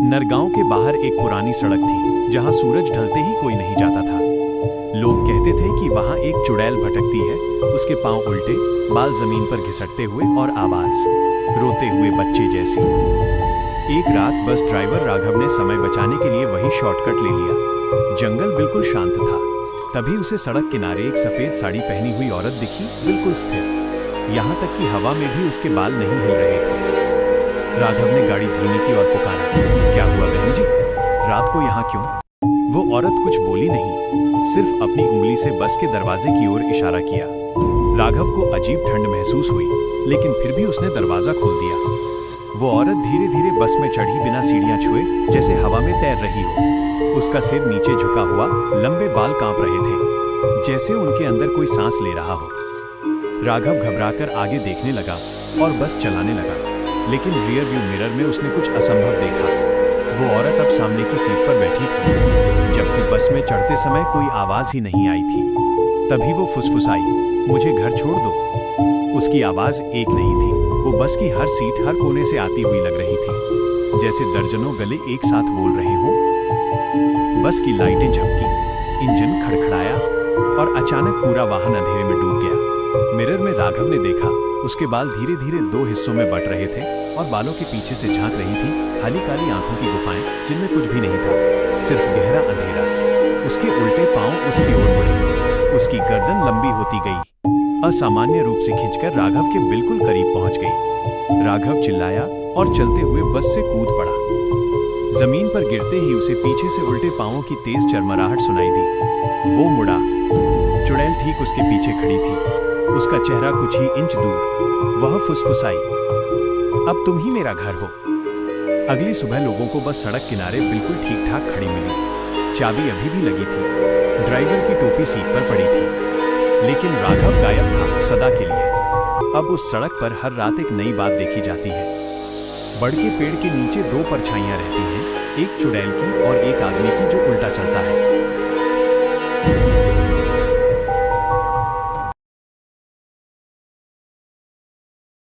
नरगांव के बाहर एक पुरानी सड़क थी जहां सूरज ढलते ही कोई नहीं जाता था। लोग कहते थे कि वहां एक चुड़ैल भटकती है, उसके पांव उल्टे, बाल जमीन पर घिसटते हुए और आवाज रोते हुए बच्चे जैसी। एक रात बस ड्राइवर राघव ने समय बचाने के लिए वही शॉर्टकट ले लिया। जंगल बिल्कुल शांत था। तभी उसे सड़क किनारे एक सफेद साड़ी पहनी हुई औरत दिखी, बिल्कुल स्थिर। यहाँ तक कि हवा में भी उसके बाल नहीं हिल रहे थे। राघव ने गाड़ी धीमी की और पुकारा, क्या हुआ बहन जी, रात को यहाँ क्यों? वो औरत कुछ बोली नहीं, सिर्फ अपनी उंगली से बस के दरवाजे की ओर इशारा किया। राघव को अजीब ठंड महसूस हुई, लेकिन फिर भी उसने दरवाजा खोल दिया। वो औरत धीरे धीरे बस में चढ़ी, बिना सीढ़ियां छुए, जैसे हवा में तैर रही हो। उसका सिर नीचे झुका हुआ, लंबे बाल कांप रहे थे, जैसे उनके अंदर कोई सांस ले रहा हो। राघव घबराकर आगे देखने लगा और बस चलाने लगा, लेकिन रियर व्यू मिरर में उसने कुछ असंभव देखा। वो औरत अब सामने की सीट पर बैठी थी, जबकि बस में चढ़ते समय कोई आवाज ही नहीं आई थी। तभी वो फुसफुसाई, मुझे घर छोड़ दो। उसकी आवाज एक नहीं थी, वो बस की हर सीट, हर कोने से आती हुई लग रही थी, जैसे दर्जनों गले एक साथ बोल रहे हों। बस की लाइटें झपकी, इंजन खड़खड़ाया और अचानक पूरा वाहन अंधेरे में डूब गया। मिरर में राघव ने देखा, उसके बाल धीरे धीरे दो हिस्सों में बट रहे थे और बालों के पीछे से झांक रही थी खाली काली आंखों की गुफाएं, जिनमें कुछ भी नहीं था, सिर्फ गहरा अंधेरा। उसके उल्टे पांव उसकी ओर मुड़े, उसकी गर्दन लंबी होती गई, असामान्य रूप से खिंचकर राघव के बिल्कुल करीब पहुंच गई। राघव चिल्लाया और चलते हुए बस से कूद पड़ा। जमीन पर गिरते ही उसे पीछे से उल्टे पांवों की तेज चरमराहट सुनाई दी। वो मुड़ा, चुड़ैल ठीक उसके पीछे खड़ी थी, उसका चेहरा कुछ ही इंच दूर। वह फुसफुसाई, अब तुम ही मेरा घर हो। अगली सुबह लोगों को बस सड़क किनारे बिल्कुल ठीक ठाक खड़ी मिली। चाबी अभी भी लगी थी, ड्राइवर की टोपी सीट पर पड़ी थी, लेकिन राघव गायब था सदा के लिए। अब उस सड़क पर हर रात एक नई बात देखी जाती है। बड़ के पेड़ के नीचे दो परछाइयां रहती हैं, एक चुड़ैल की और एक आदमी की जो उल्टा चलता है।